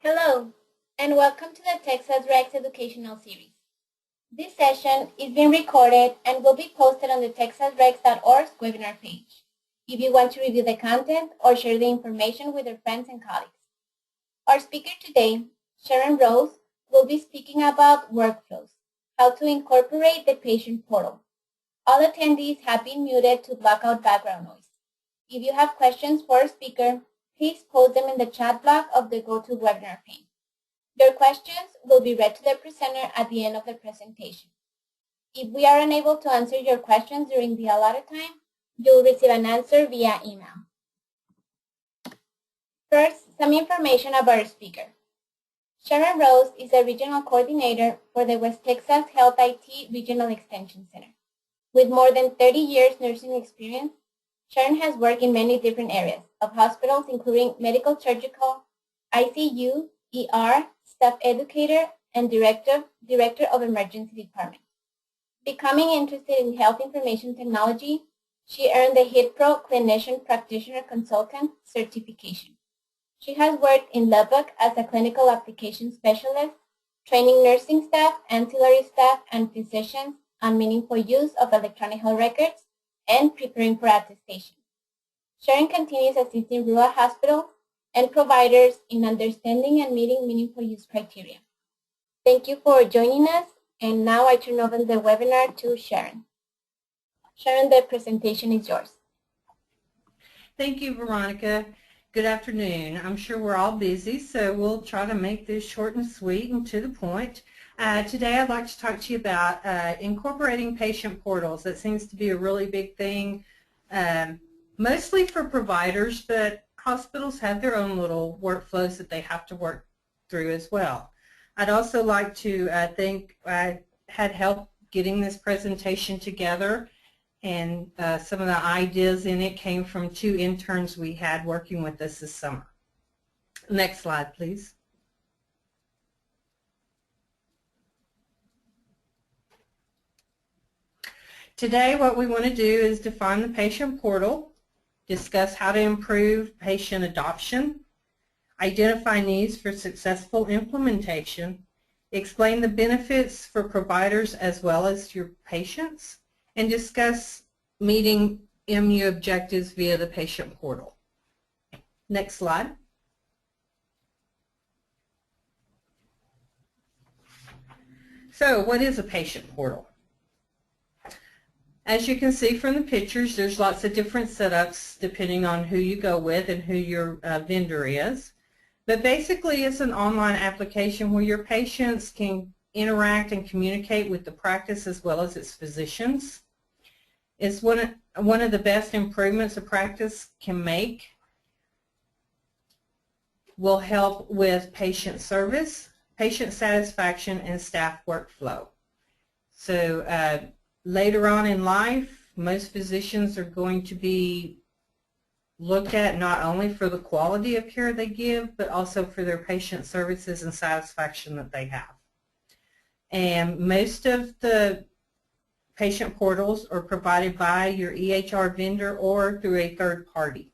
Hello, and welcome to the Texas Rex Educational Series. This session is being recorded and will be posted on the texasrex.org webinar page if you want to review the content or share the information with your friends and colleagues. Our speaker today, Sharon Rose, will be speaking about workflows, how to incorporate the patient portal. All attendees have been muted to block out background noise. If you have questions for our speaker, please post them in the chat block of the GoToWebinar pane. Your questions will be read to the presenter at the end of the presentation. If we are unable to answer your questions during the allotted time, you will receive an answer via email. First, some information about our speaker. Sharon Rose is a regional coordinator for the West Texas Health IT Regional Extension Center. With more than 30 years nursing experience, Sharon has worked in many different areas of hospitals, including medical surgical, ICU, ER, staff educator, and director of emergency department. Becoming interested in health information technology, she earned the HITPRO Clinician Practitioner Consultant certification. She has worked in Lubbock as a clinical application specialist, training nursing staff, ancillary staff, and physicians on meaningful use of electronic health records and preparing for attestation. Sharon continues assisting rural hospitals and providers in understanding and meeting meaningful use criteria. Thank you for joining us, and now I turn over the webinar to Sharon. Sharon, the presentation is yours. Thank you, Veronica. Good afternoon. I'm sure we're all busy, so we'll try to make this short and sweet and to the point. Today I'd like to talk to you about incorporating patient portals. That seems to be a really big thing, mostly for providers, but hospitals have their own little workflows that they have to work through as well. I'd also like to thank, I had help getting this presentation together, and some of the ideas in it came from 2 interns we had working with us this summer. Next slide, please. Today what we want to do is define the patient portal, discuss how to improve patient adoption, identify needs for successful implementation, explain the benefits for providers as well as your patients, and discuss meeting MU objectives via the patient portal. Next slide. So what is a patient portal? As you can see from the pictures, there's lots of different setups depending on who you go with and who your vendor is. But basically it's an online application where your patients can interact and communicate with the practice as well as its physicians. It's one of the best improvements a practice can make. Will help with patient service, patient satisfaction, and staff workflow. So later on in life, most physicians are going to be looked at not only for the quality of care they give, but also for their patient services and satisfaction that they have. And most of the patient portals are provided by your EHR vendor or through a third party.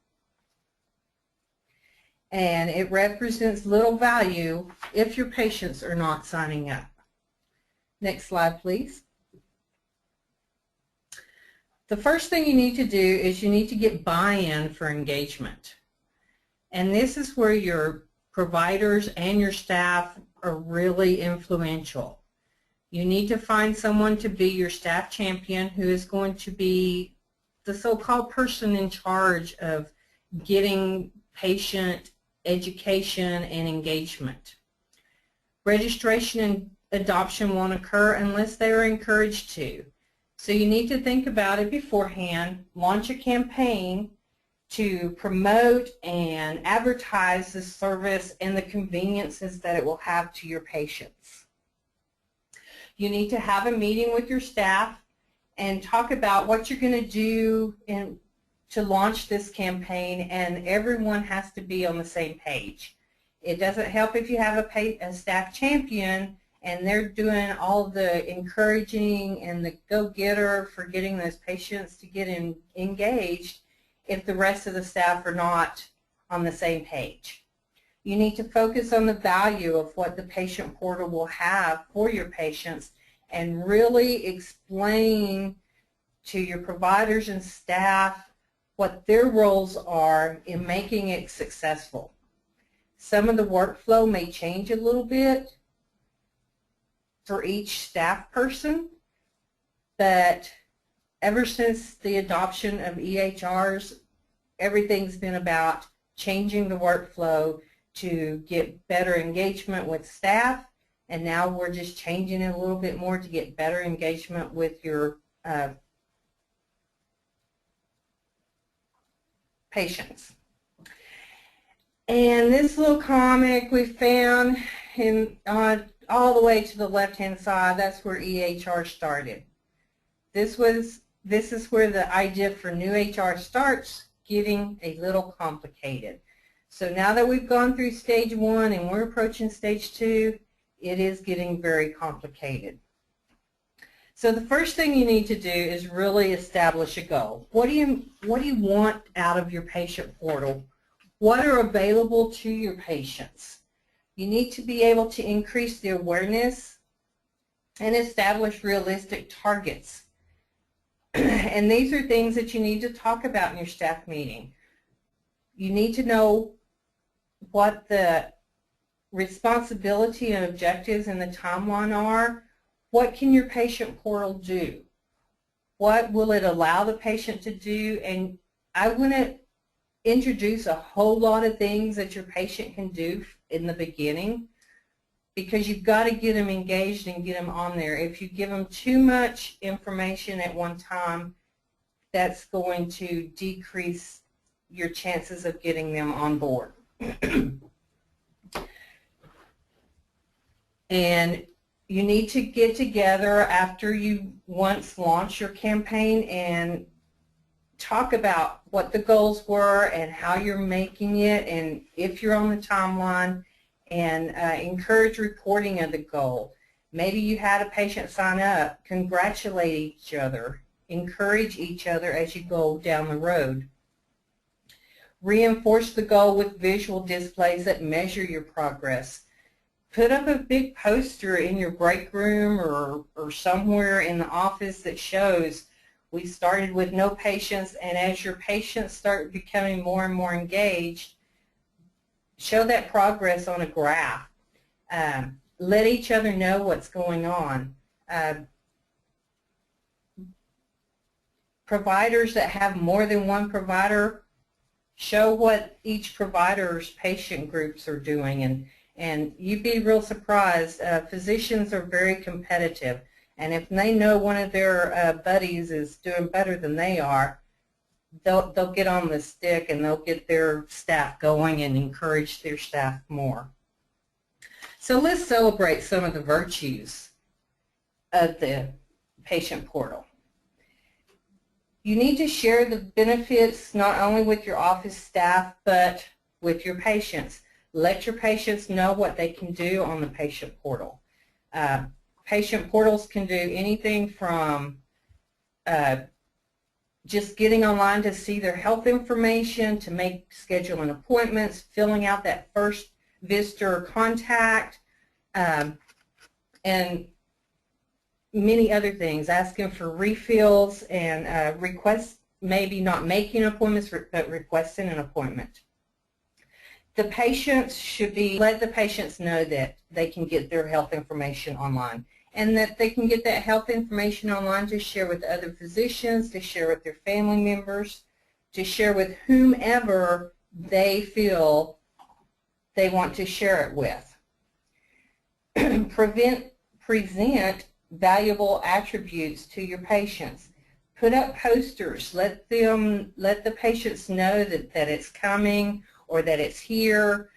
And it represents little value if your patients are not signing up. Next slide, please. The first thing you need to do is you need to get buy-in for engagement. And this is where your providers and your staff are really influential. You need to find someone to be your staff champion who is going to be the so-called person in charge of getting patient education and engagement. Registration and adoption won't occur unless they are encouraged to. So you need to think about it beforehand, launch a campaign to promote and advertise the service and the conveniences that it will have to your patients. You need to have a meeting with your staff and talk about what you're going to do to launch this campaign, and everyone has to be on the same page. It doesn't help if you have a staff champion and they're doing all the encouraging and the go-getter for getting those patients to get engaged if the rest of the staff are not on the same page. You need to focus on the value of what the patient portal will have for your patients and really explain to your providers and staff what their roles are in making it successful. Some of the workflow may change a little bit for each staff person, but ever since the adoption of EHRs, everything's been about changing the workflow to get better engagement with staff, and now we're just changing it a little bit more to get better engagement with your patients. And this little comic we found in all the way to the left-hand side, that's where EHR started. This is where the idea for new HR starts getting a little complicated. So now that we've gone through stage 1 and we're approaching stage 2, it is getting very complicated. So the first thing you need to do is really establish a goal. What do you want out of your patient portal? What are available to your patients? You need to be able to increase the awareness and establish realistic targets. And these are things that you need to talk about in your staff meeting. You need to know what the responsibility and objectives and the timeline are. What can your patient portal do? What will it allow the patient to do? And I wouldn't introduce a whole lot of things that your patient can do in the beginning, because you've got to get them engaged and get them on there. If you give them too much information at one time, that's going to decrease your chances of getting them on board. And you need to get together after you once launch your campaign and talk about what the goals were and how you're making it, and if you're on the timeline, and encourage reporting of the goal. Maybe you had a patient sign up, congratulate each other, encourage each other as you go down the road. Reinforce the goal with visual displays that measure your progress. Put up a big poster in your break room or somewhere in the office that shows we started with no patients, and as your patients start becoming more and more engaged, show that progress on a graph. Let each other know what's going on. Providers that have more than one provider, show what each provider's patient groups are doing, and you'd be real surprised. Physicians are very competitive, and if they know one of their buddies is doing better than they are, they'll get on the stick and they'll get their staff going and encourage their staff more. So let's celebrate some of the virtues of the patient portal. You need to share the benefits not only with your office staff but with your patients. Let your patients know what they can do on the patient portal. Patient portals can do anything from just getting online to see their health information, to make scheduling appointments, filling out that first visitor contact, and many other things, asking for refills and requests, maybe not making appointments, but requesting an appointment. The patients should let the patients know that they can get their health information online, and that they can get that health information online to share with other physicians, to share with their family members, to share with whomever they feel they want to share it with. Present valuable attributes to your patients. Put up posters. Let the patients know that it's coming or that it's here.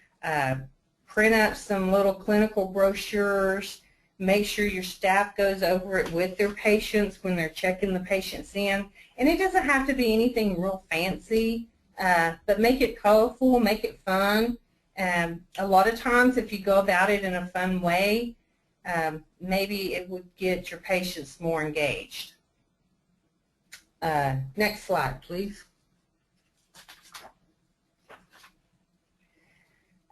Print up some little clinical brochures. Make sure your staff goes over it with their patients when they're checking the patients in. And it doesn't have to be anything real fancy, but make it colorful, make it fun. A lot of times if you go about it in a fun way, maybe it would get your patients more engaged. Next slide, please.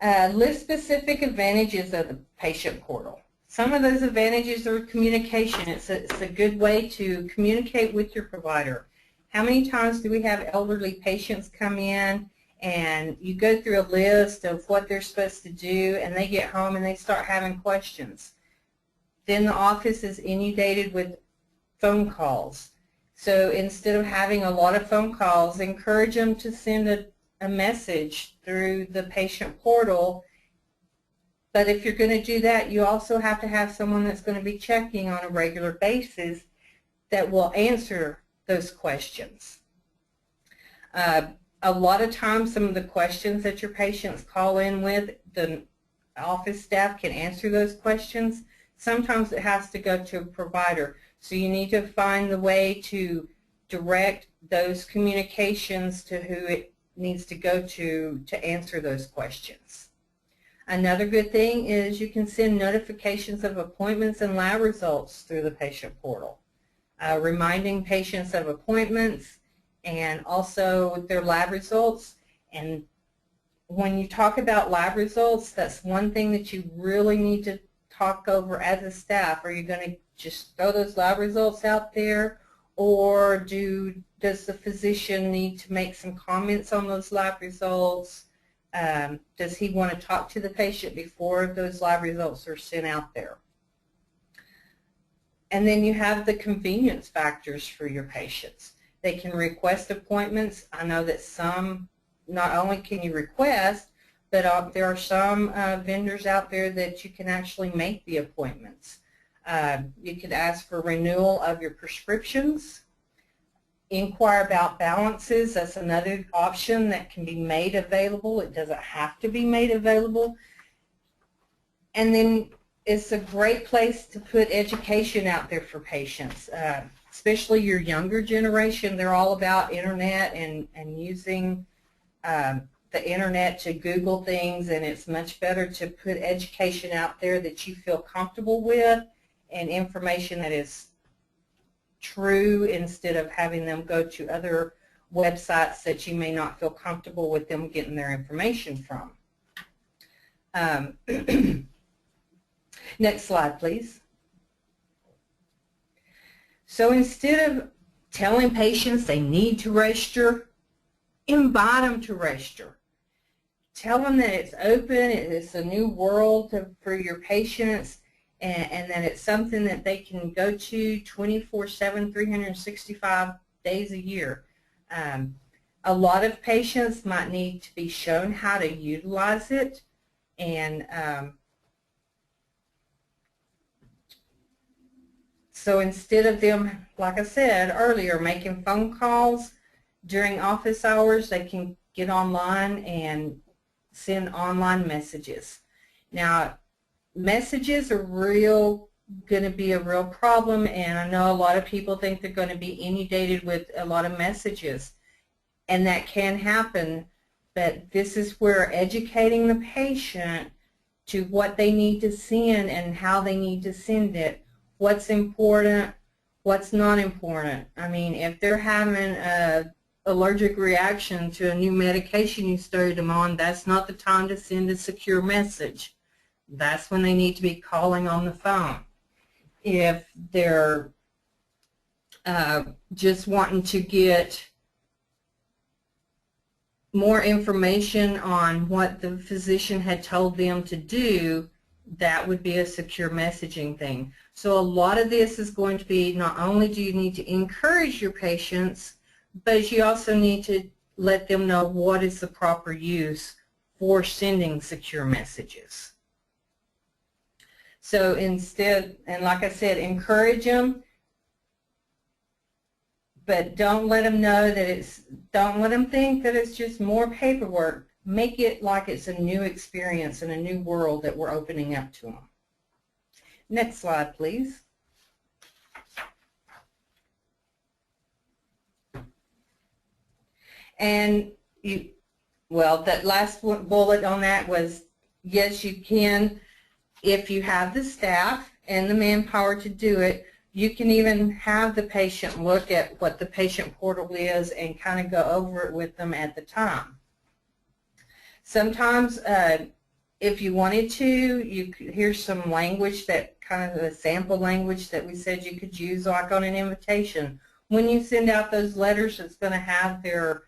List specific advantages of the patient portal. Some of those advantages are communication. It's a good way to communicate with your provider. How many times do we have elderly patients come in and you go through a list of what they're supposed to do and they get home and they start having questions? Then the office is inundated with phone calls. So instead of having a lot of phone calls, encourage them to send a message through the patient portal. But if you're going to do that, you also have to have someone that's going to be checking on a regular basis that will answer those questions. A lot of times, some of the questions that your patients call in with, the office staff can answer those questions. Sometimes it has to go to a provider. So you need to find the way to direct those communications to who it needs to go to answer those questions. Another good thing is you can send notifications of appointments and lab results through the patient portal, reminding patients of appointments and also their lab results. And when you talk about lab results, that's one thing that you really need to talk over as a staff. Are you going to just throw those lab results out there, or does the physician need to make some comments on those lab results? Does he want to talk to the patient before those lab results are sent out there? And then you have the convenience factors for your patients. They can request appointments. I know that some, not only can you request, but there are some vendors out there that you can actually make the appointments. You could ask for renewal of your prescriptions. Inquire about balances. That's another option that can be made available. It doesn't have to be made available. And then it's a great place to put education out there for patients, especially your younger generation. They're all about internet and using the internet to Google things, and it's much better to put education out there that you feel comfortable with and information that is true, instead of having them go to other websites that you may not feel comfortable with them getting their information from. Next slide, please. So instead of telling patients they need to register, invite them to register. Tell them that it's open, it's a new world for your patients, and that it's something that they can go to 24/7, 365 days a year. A lot of patients might need to be shown how to utilize it, and so instead of them, like I said earlier, making phone calls during office hours, they can get online and send online messages. Now, messages are going to be a real problem, and I know a lot of people think they're going to be inundated with a lot of messages, and that can happen, but this is where educating the patient to what they need to send and how they need to send it, what's important, what's not important. I mean, if they're having a allergic reaction to a new medication you started them on, that's not the time to send a secure message. That's when they need to be calling on the phone. If they're just wanting to get more information on what the physician had told them to do, that would be a secure messaging thing. So a lot of this is going to be, not only do you need to encourage your patients, but you also need to let them know what is the proper use for sending secure messages. So instead, and like I said, encourage them, but don't let them know that don't let them think that it's just more paperwork. Make it like it's a new experience and a new world that we're opening up to them. Next slide, please. And well, that last bullet on that was, yes, you can, if you have the staff and the manpower to do it, you can even have the patient look at what the patient portal is and kind of go over it with them at the time. Sometimes if you wanted to, here's some language, that kind of the sample language that we said you could use, like on an invitation. When you send out those letters, it's going to have their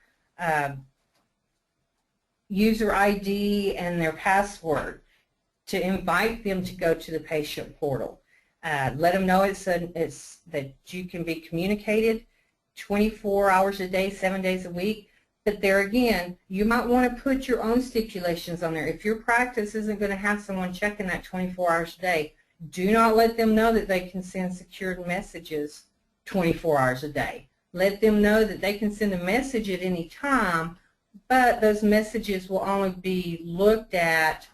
user ID and their password to invite them to go to the patient portal. Let them know that you can be communicated 24 hours a day, 7 days a week. But there again, you might want to put your own stipulations on there. If your practice isn't going to have someone checking that 24 hours a day, do not let them know that they can send secured messages 24 hours a day. Let them know that they can send a message at any time, but those messages will only be looked at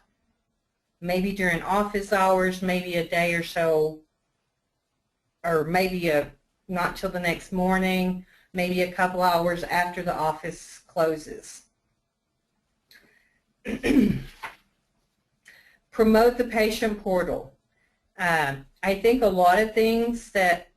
maybe during office hours, maybe a day or so, or maybe not till the next morning, maybe a couple hours after the office closes. Promote the patient portal. I think a lot of things that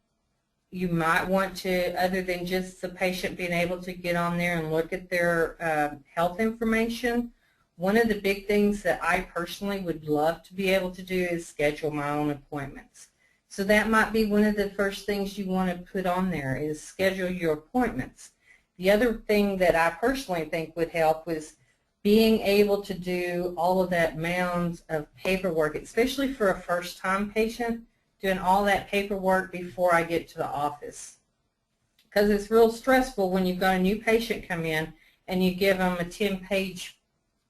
you might want to, other than just the patient being able to get on there and look at their health information, one of the big things that I personally would love to be able to do is schedule my own appointments. So that might be one of the first things you want to put on there, is schedule your appointments. The other thing that I personally think would help was being able to do all of that mounds of paperwork, especially for a first-time patient, doing all that paperwork before I get to the office. Because it's real stressful when you've got a new patient come in and you give them a 10-page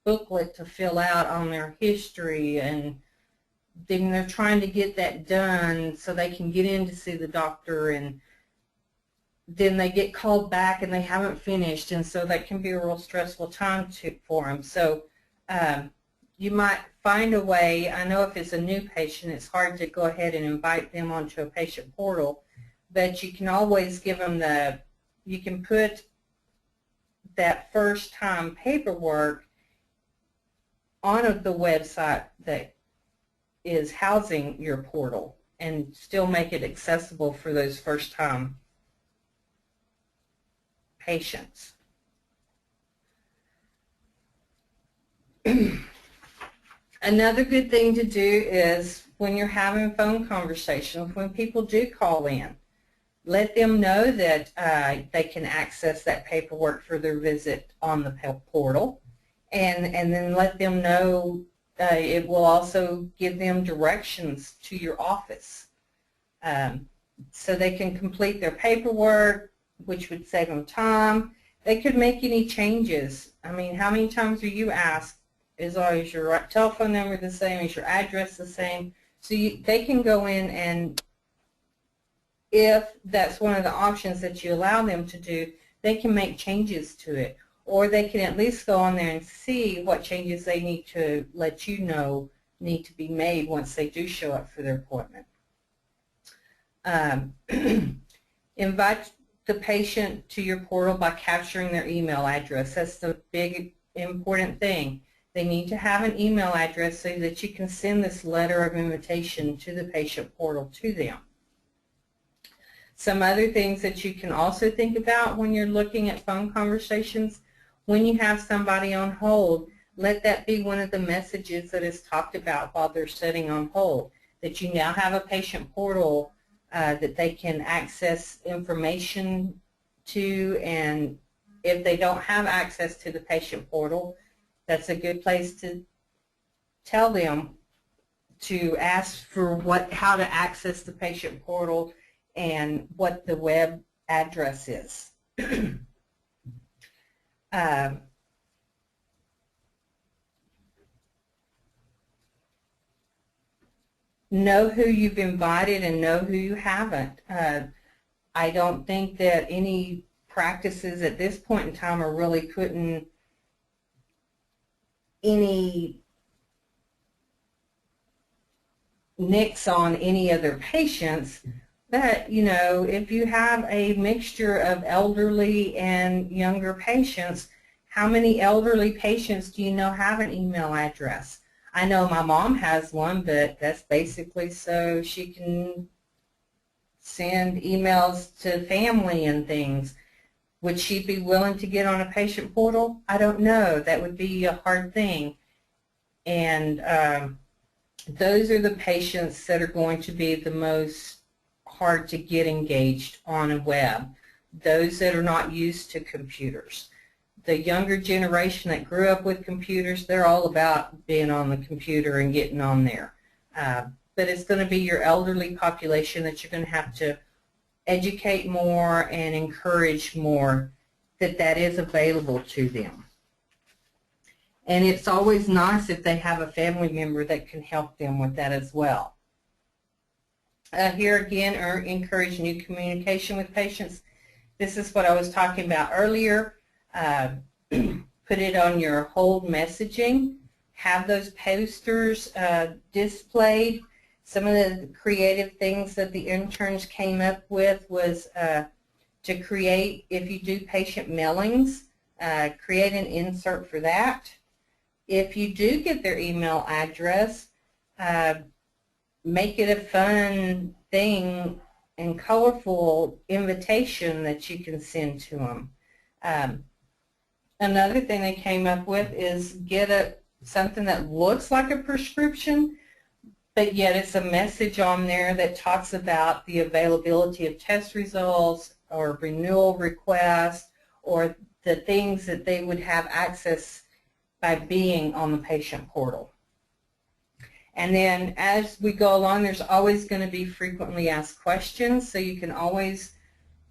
booklet to fill out on their history, and then they're trying to get that done so they can get in to see the doctor, and then they get called back and they haven't finished, and so that can be a real stressful time for them. So you might find a way. I know if it's a new patient, it's hard to go ahead and invite them onto a patient portal, but you can always give them you can put that first time paperwork on the website that is housing your portal and still make it accessible for those first-time patients. Another good thing to do is when you're having phone conversations, when people do call in, let them know that they can access that paperwork for their visit on the portal, and then let them know. It will also give them directions to your office so they can complete their paperwork, which would save them time. They could make any changes. I mean, how many times are you asked, is your telephone number the same, is your address the same? So they can go in, and if that's one of the options that you allow them to do, they can make changes to it. Or they can at least go on there and see what changes they need to let you know need to be made once they do show up for their appointment. Invite the patient to your portal by capturing their email address. That's the big important thing. They need to have an email address so that you can send this letter of invitation to the patient portal to them. Some other things that you can also think about when you're looking at phone conversations: when you have somebody on hold, let that be one of the messages that is talked about while they're sitting on hold, that you now have a patient portal that they can access information to, and if they don't have access to the patient portal, that's a good place to tell them to ask for how to access the patient portal and what the web address is. Know who you've invited and know who you haven't. I don't think that any practices at this point in time are really putting any nix on any other patients. But, you know, if you have a mixture of elderly and younger patients, how many elderly patients do you know have an email address? I know my mom has one, but that's basically so she can send emails to family and things. Would she be willing to get on a patient portal? I don't know. That would be a hard thing. And those are the patients that are going to be the most hard to get engaged on a web, those that are not used to computers. The younger generation that grew up with computers, they're all about being on the computer and getting on there. But it's going to be your elderly population that you're going to have to educate more and encourage more that is available to them. And it's always nice if they have a family member that can help them with that as well. Here again, encourage new communication with patients. This is what I was talking about earlier. Put it on your hold messaging. Have those posters displayed. Some of the creative things that the interns came up with was to create, if you do patient mailings, create an insert for that. If you do get their email address, make it a fun thing and colorful invitation that you can send to them. Another thing they came up with is get something that looks like a prescription, but yet it's a message on there that talks about the availability of test results or renewal requests or the things that they would have access by being on the patient portal. And then as we go along, there's always going to be frequently asked questions, so you can always,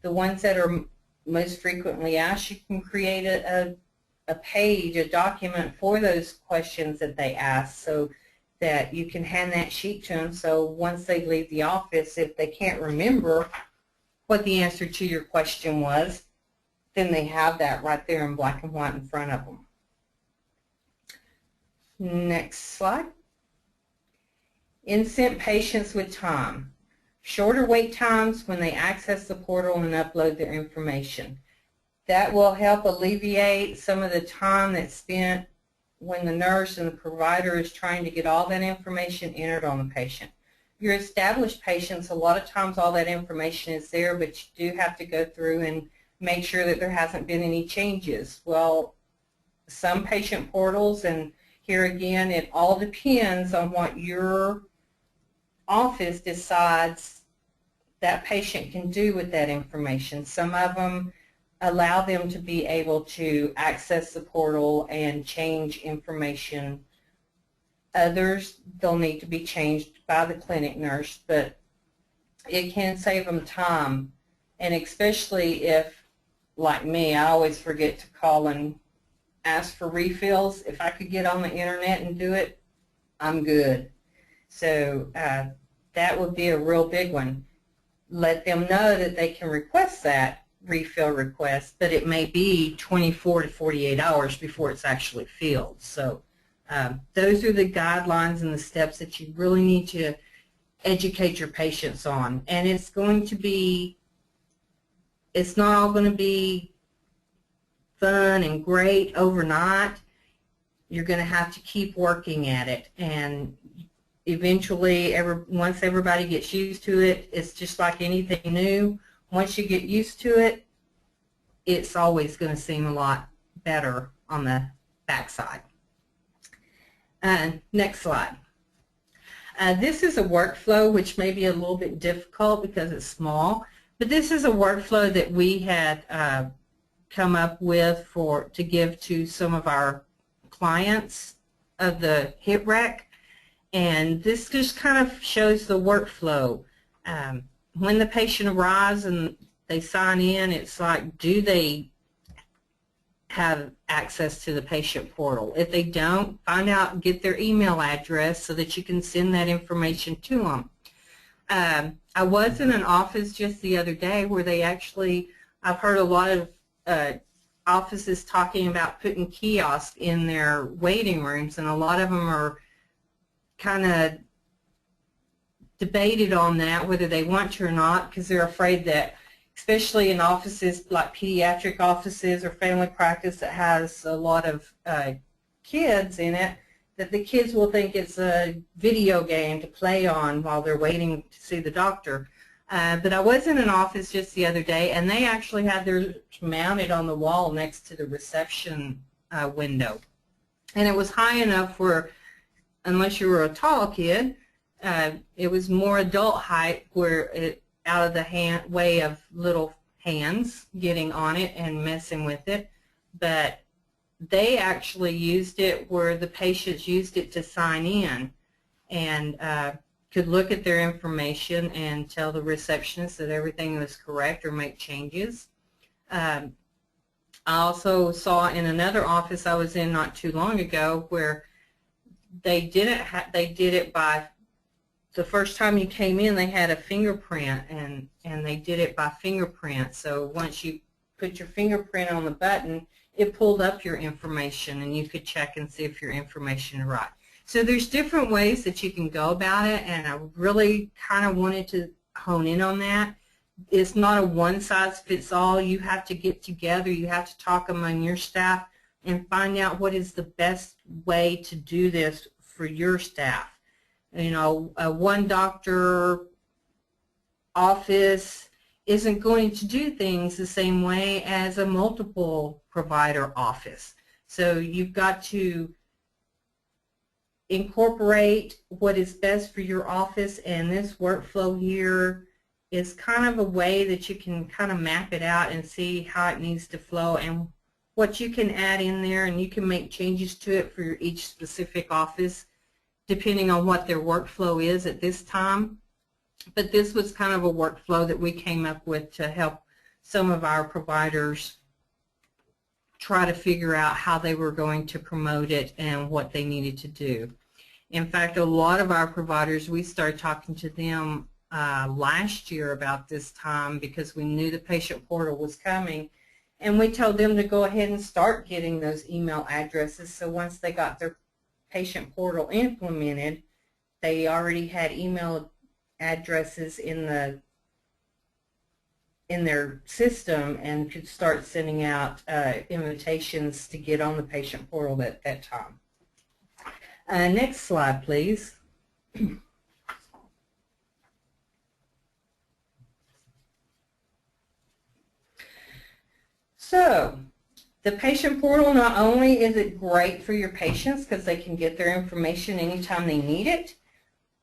the ones that are most frequently asked, you can create a page, a document for those questions that they ask, so that you can hand that sheet to them, so once they leave the office, if they can't remember what the answer to your question was, then they have that right there in black and white in front of them. Next slide. Incent patients with time. Shorter wait times when they access the portal and upload their information. That will help alleviate some of the time that's spent when the nurse and the provider is trying to get all that information entered on the patient. Your established patients, a lot of times all that information is there, but you do have to go through and make sure that there hasn't been any changes. Well, some patient portals, and here again, it all depends on what your office decides that patient can do with that information. Some of them allow them to be able to access the portal and change information. Others, they'll need to be changed by the clinic nurse, but it can save them time. And especially if, like me, I always forget to call and ask for refills. If I could get on the internet and do it, I'm good. So that would be a real big one. Let them know that they can request that refill request, but it may be 24 to 48 hours before it's actually filled. So those are the guidelines and the steps that you really need to educate your patients on. And it's going to be, it's not all going to be fun and great overnight. You're going to have to keep working at it, and eventually, once everybody gets used to it, it's just like anything new. Once you get used to it, it's always going to seem a lot better on the backside. Next slide. This is a workflow which may be a little bit difficult because it's small, but this is a workflow that we had come up with to give to some of our clients of the HITREC. And this just kind of shows the workflow. When the patient arrives and they sign in, it's like, do they have access to the patient portal? If they don't, find out, get their email address so that you can send that information to them. I was in an office just the other day where they actually, I've heard a lot of offices talking about putting kiosks in their waiting rooms, and a lot of them are kind of debated on that, whether they want to or not, because they're afraid that, especially in offices like pediatric offices or family practice that has a lot of kids in it, that the kids will think it's a video game to play on while they're waiting to see the doctor. But I was in an office just the other day, and they actually had theirs mounted on the wall next to the reception window. And it was high enough where unless you were a tall kid, it was more adult height, where it out of the way of little hands getting on it and messing with it. But they actually used it where the patients used it to sign in and could look at their information and tell the receptionist that everything was correct or make changes. I also saw in another office I was in not too long ago where they did it by, the first time you came in they had a fingerprint, and they did it by fingerprint. So once you put your fingerprint on the button, it pulled up your information and you could check and see if your information is right. So there's different ways that you can go about it, and I really kind of wanted to hone in on that. It's not a one-size-fits-all. You have to get together, you have to talk among your staff and find out what is the best way to do this for your staff. You know, a one doctor office isn't going to do things the same way as a multiple provider office. So you've got to incorporate what is best for your office, and this workflow here is kind of a way that you can kind of map it out and see how it needs to flow and what you can add in there, and you can make changes to it for each specific office depending on what their workflow is at this time. But this was kind of a workflow that we came up with to help some of our providers try to figure out how they were going to promote it and what they needed to do. In fact, a lot of our providers, we started talking to them last year about this time because we knew the patient portal was coming, and we told them to go ahead and start getting those email addresses, so once they got their patient portal implemented, they already had email addresses in their system and could start sending out invitations to get on the patient portal at that time. Next slide, please. So, the patient portal, not only is it great for your patients because they can get their information anytime they need it,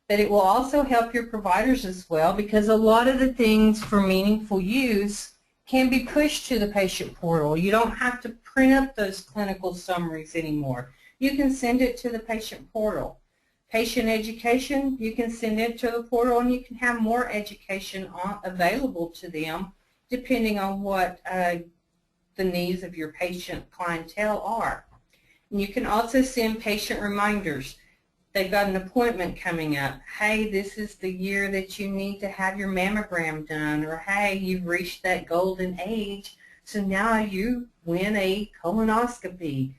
but it will also help your providers as well, because a lot of the things for meaningful use can be pushed to the patient portal. You don't have to print up those clinical summaries anymore. You can send it to the patient portal. Patient education, you can send it to the portal, and you can have more education available to them depending on what the needs of your patient clientele are. And you can also send patient reminders. They've got an appointment coming up. Hey, this is the year that you need to have your mammogram done, or hey, you've reached that golden age, so now you win a colonoscopy.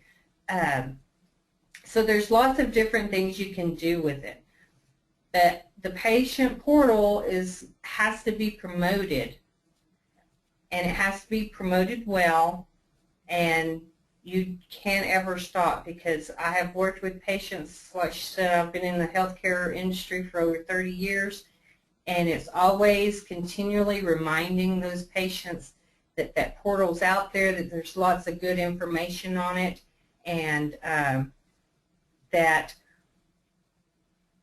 So there's lots of different things you can do with it. But the patient portal has to be promoted, and it has to be promoted well, and you can't ever stop, because I have worked with patients, like she said, I've been in the healthcare industry for over 30 years, and it's always continually reminding those patients that that portal's out there, that there's lots of good information on it, and that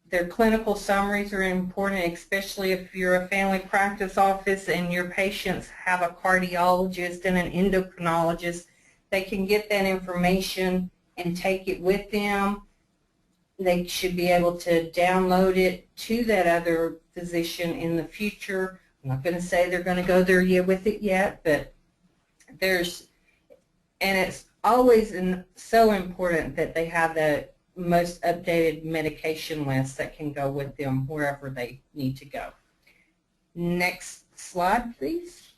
their clinical summaries are important, especially if you're a family practice office and your patients have a cardiologist and an endocrinologist. They can get that information and take it with them. They should be able to download it to that other physician in the future. I'm not going to say they're going to go there with it yet, but it's always so important that they have the most updated medication list that can go with them wherever they need to go. Next slide, please.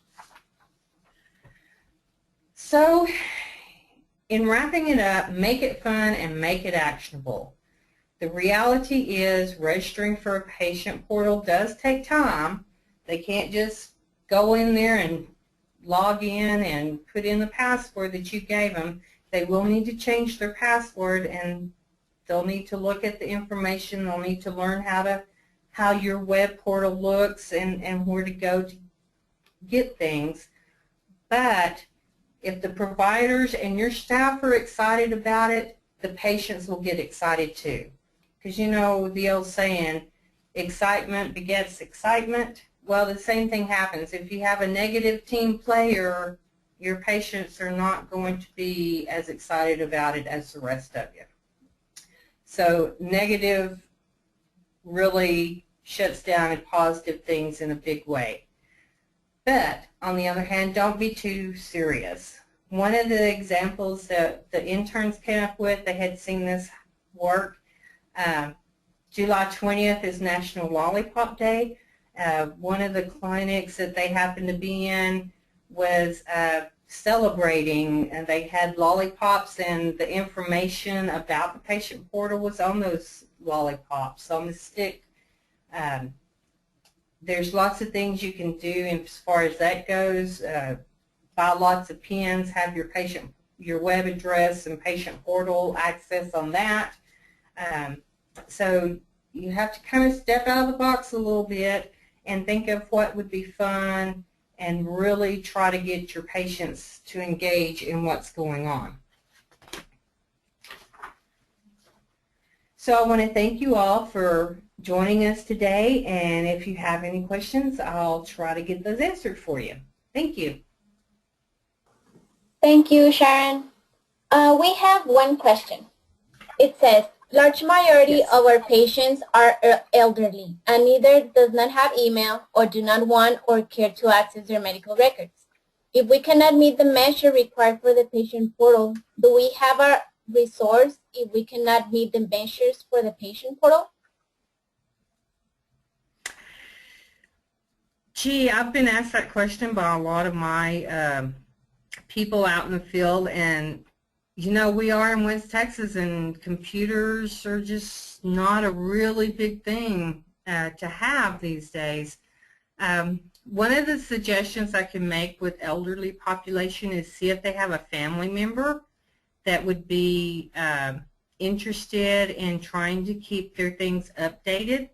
So, in wrapping it up, make it fun and make it actionable. The reality is registering for a patient portal does take time. They can't just go in there and log in and put in the password that you gave them. They will need to change their password, and they'll need to look at the information. They'll need to learn how your web portal looks and where to go to get things. But if the providers and your staff are excited about it, the patients will get excited too. Because you know the old saying, excitement begets excitement. Well, the same thing happens. If you have a negative team player, your patients are not going to be as excited about it as the rest of you. So negative really shuts down positive things in a big way. But on the other hand, don't be too serious. One of the examples that the interns came up with, they had seen this work. July 20th is National Lollipop Day. One of the clinics that they happened to be in was celebrating, and they had lollipops, and the information about the patient portal was on those lollipops, on the stick. There's lots of things you can do as far as that goes. Buy lots of pens, have your web address and patient portal access on that. So you have to kind of step out of the box a little bit and think of what would be fun and really try to get your patients to engage in what's going on. So I want to thank you all for joining us today, and if you have any questions, I'll try to get those answered for you. Thank you. Thank you, Sharon. We have one question. It says, large majority of our patients are elderly and either does not have email or do not want or care to access their medical records. If we cannot meet the measure required for the patient portal, do we have a resource if we cannot meet the measures for the patient portal? Gee, I've been asked that question by a lot of my people out in the field, and you know, we are in West Texas, and computers are just not a really big thing to have these days. One of the suggestions I can make with elderly population is see if they have a family member that would be interested in trying to keep their things updated.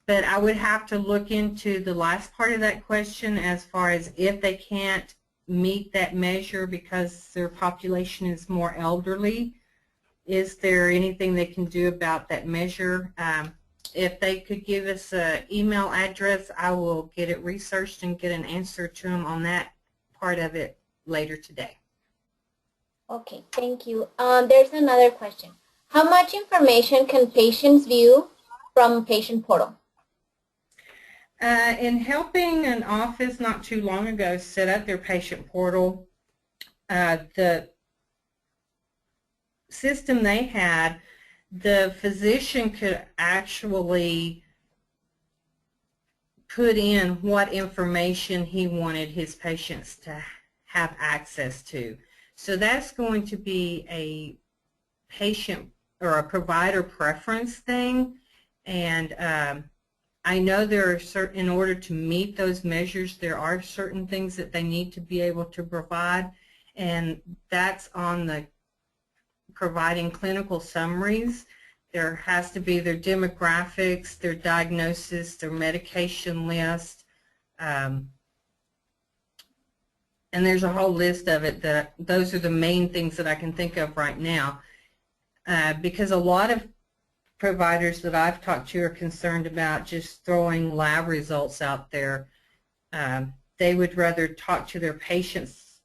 But I would have to look into the last part of that question as far as if they can't meet that measure because their population is more elderly. Is there anything they can do about that measure? If they could give us an email address, I will get it researched and get an answer to them on that part of it later today. Okay, thank you. There's another question. How much information can patients view from patient portal? In helping an office not too long ago set up their patient portal, the system they had, the physician could actually put in what information he wanted his patients to have access to. So that's going to be a patient or a provider preference thing, and I know there are certain, in order to meet those measures, there are certain things that they need to be able to provide, and that's on the providing clinical summaries. There has to be their demographics, their diagnosis, their medication list, and there's a whole list of it. That those are the main things that I can think of right now, because a lot of providers that I've talked to are concerned about just throwing lab results out there. They would rather talk to their patients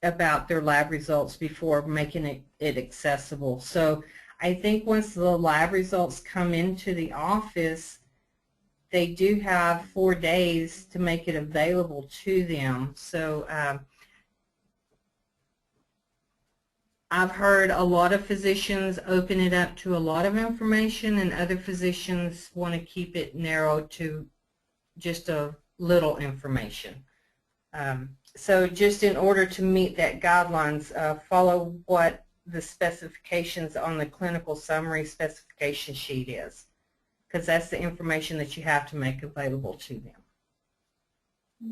about their lab results before making it accessible. So I think once the lab results come into the office, they do have 4 days to make it available to them. So I've heard a lot of physicians open it up to a lot of information, and other physicians want to keep it narrow to just a little information. So just in order to meet that guidelines, follow what the specifications on the clinical summary specification sheet is, because that's the information that you have to make available to them.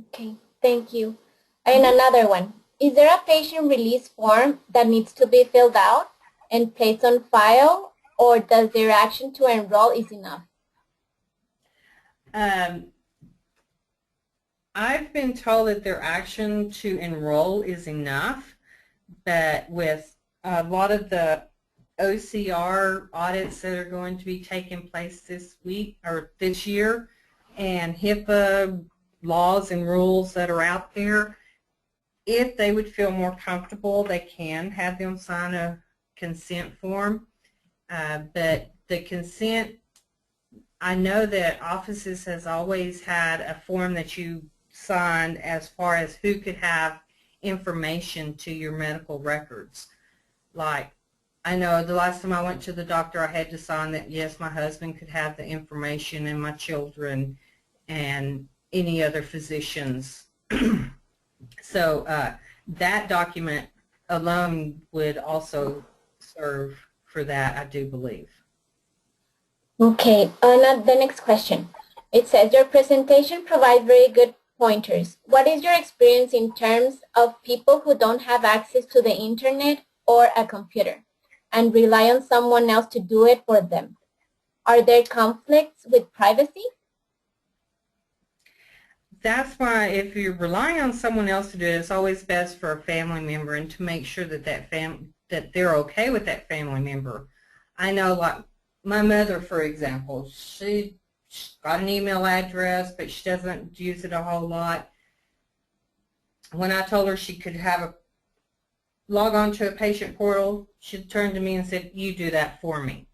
Okay, thank you. And another one. Is there a patient release form that needs to be filled out and placed on file, or does their action to enroll is enough? I've been told that their action to enroll is enough, but with a lot of the OCR audits that are going to be taking place this week or this year, and HIPAA laws and rules that are out there. If they would feel more comfortable, they can have them sign a consent form. But the consent, I know that offices has always had a form that you signed as far as who could have information to your medical records. Like, I know the last time I went to the doctor, I had to sign that, yes, my husband could have the information and my children and any other physicians. So that document alone would also serve for that, I do believe. Okay, now the next question. It says, your presentation provides very good pointers. What is your experience in terms of people who don't have access to the internet or a computer and rely on someone else to do it for them? Are there conflicts with privacy? That's why if you're relying on someone else to do it, it's always best for a family member and to make sure that that they're okay with that family member. I know, like my mother, for example, she's got an email address, but she doesn't use it a whole lot. When I told her she could have log on to a patient portal, she turned to me and said, you do that for me.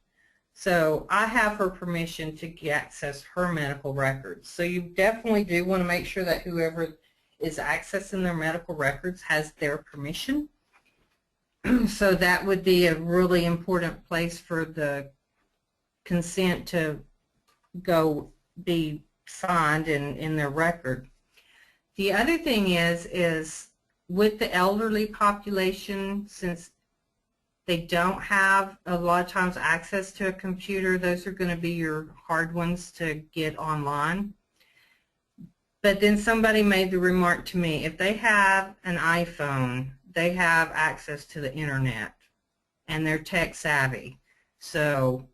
So I have her permission to access her medical records. So you definitely do want to make sure that whoever is accessing their medical records has their permission. So that would be a really important place for the consent to go be signed in their record. The other thing is with the elderly population, since they don't have a lot of times access to a computer, those are going to be your hard ones to get online. But then somebody made the remark to me, if they have an iPhone, they have access to the internet and they're tech savvy. So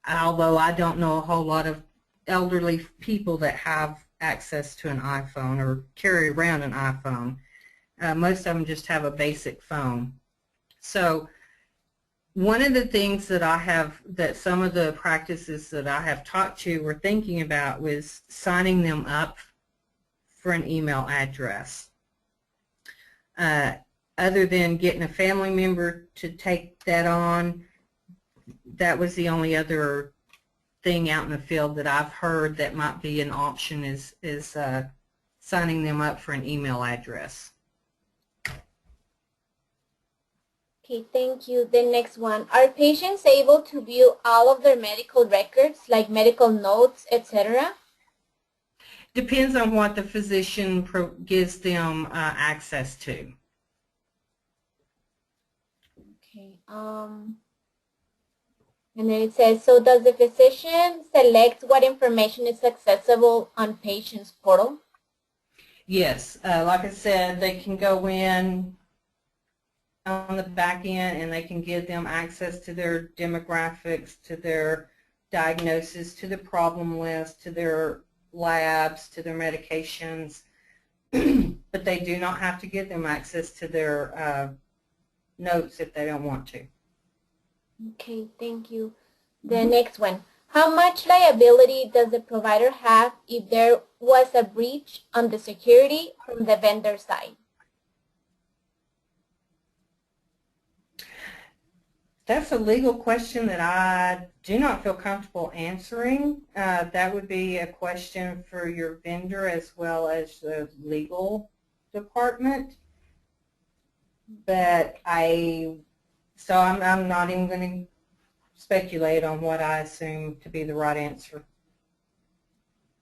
although I don't know a whole lot of elderly people that have access to an iPhone or carry around an iPhone, most of them just have a basic phone. So one of the things that some of the practices that I have talked to were thinking about was signing them up for an email address. Other than getting a family member to take that on, that was the only other thing out in the field that I've heard that might be an option is signing them up for an email address. Okay, thank you. The next one. Are patients able to view all of their medical records, like medical notes, etc.? Depends on what the physician gives them access to. Okay. And then it says, so does the physician select what information is accessible on patient's portal? Yes. Like I said, they can go in on the back end and they can give them access to their demographics, to their diagnosis, to the problem list, to their labs, to their medications, but they do not have to give them access to their notes if they don't want to. Okay, thank you. The next one. How much liability does the provider have if there was a breach on the security from the vendor side? That's a legal question that I do not feel comfortable answering. That would be a question for your vendor as well as the legal department. But I'm not even going to speculate on what I assume to be the right answer.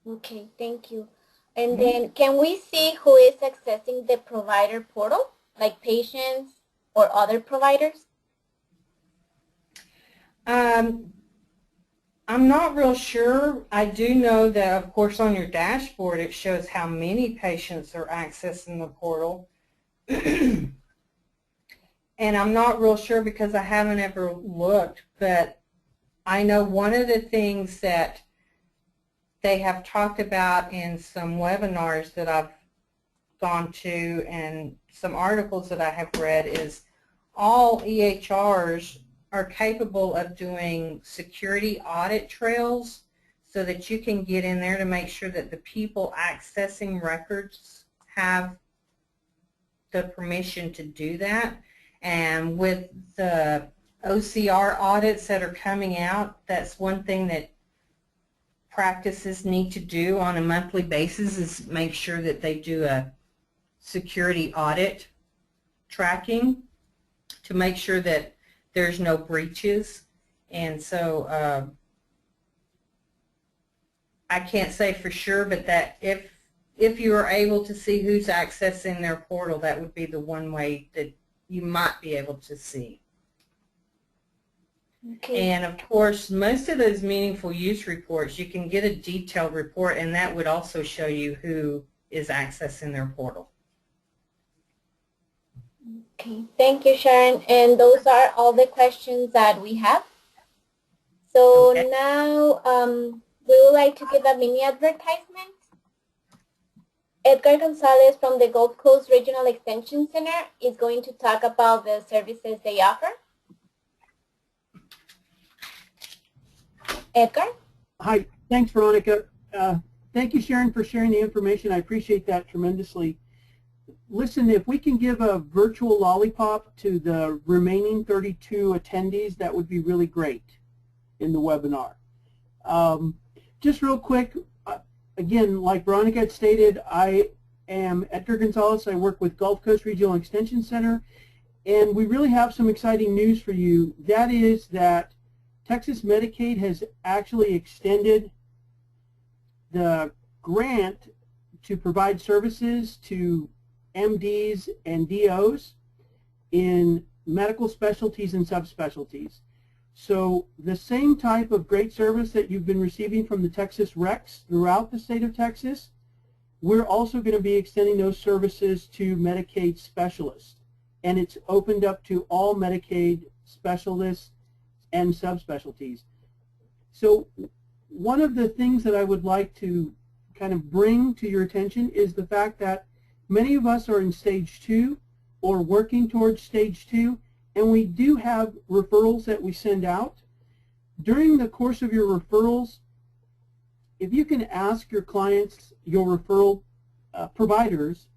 Okay, thank you. And then can we see who is accessing the provider portal, like patients or other providers? I'm not real sure. I do know that, of course, on your dashboard it shows how many patients are accessing the portal. And I'm not real sure because I haven't ever looked, but I know one of the things that they have talked about in some webinars that I've gone to and some articles that I have read is all EHRs are capable of doing security audit trails so that you can get in there to make sure that the people accessing records have the permission to do that. And with the OCR audits that are coming out, that's one thing that practices need to do on a monthly basis, is make sure that they do a security audit tracking to make sure that there's no breaches. And so I can't say for sure, but that if you are able to see who's accessing their portal, that would be the one way that you might be able to see. Okay. And of course, most of those meaningful use reports, you can get a detailed report, and that would also show you who is accessing their portal. Okay, thank you, Sharon. And those are all the questions that we have. So Okay. now we would like to give a mini advertisement. Edgar Gonzalez from the Gulf Coast Regional Extension Center is going to talk about the services they offer. Edgar? Hi, thanks, Veronica. Thank you, Sharon, for sharing the information. I appreciate that tremendously. Listen, if we can give a virtual lollipop to the remaining 32 attendees, that would be really great in the webinar. Just real quick, again, like Veronica had stated, I am Edgar Gonzalez. I work with Gulf Coast Regional Extension Center, and we really have some exciting news for you. That is that Texas Medicaid has actually extended the grant to provide services to MDs and DOs in medical specialties and subspecialties. So the same type of great service that you've been receiving from the Texas Recs throughout the state of Texas, we're also going to be extending those services to Medicaid specialists. And it's opened up to all Medicaid specialists and subspecialties. So one of the things that I would like to kind of bring to your attention is the fact that many of us are in stage 2 or working towards stage 2, and we do have referrals that we send out. During the course of your referrals, if you can ask your clients, your referral providers,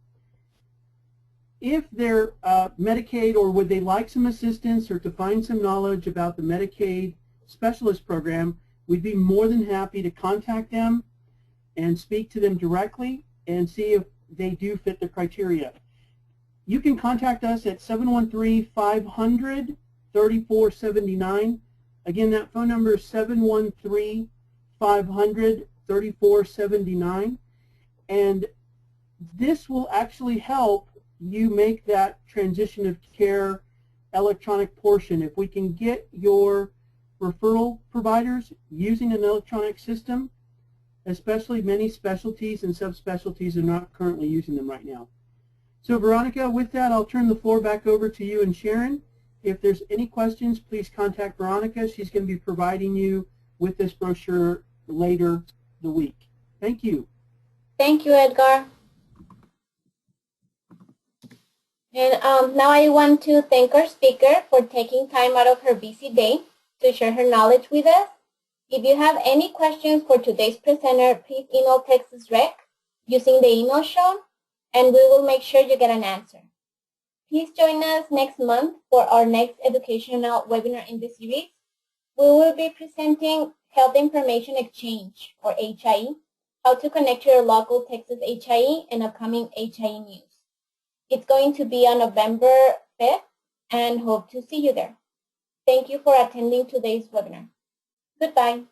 if they're Medicaid, or would they like some assistance or to find some knowledge about the Medicaid specialist program, we'd be more than happy to contact them and speak to them directly and see if they do fit the criteria. You can contact us at 713-500-3479. Again, that phone number is 713-500-3479. And this will actually help you make that transition of care electronic portion. If we can get your referral providers using an electronic system, especially many specialties and subspecialties are not currently using them right now. So Veronica, with that, I'll turn the floor back over to you and Sharon. If there's any questions, please contact Veronica. She's going to be providing you with this brochure later the week. Thank you. Thank you, Edgar. And now I want to thank our speaker for taking time out of her busy day to share her knowledge with us. If you have any questions for today's presenter, please email Texas Rec using the email shown, and we will make sure you get an answer. Please join us next month for our next educational webinar in the series. We will be presenting Health Information Exchange, or HIE, how to connect to your local Texas HIE and upcoming HIE news. It's going to be on November 5th, and hope to see you there. Thank you for attending today's webinar. Goodbye.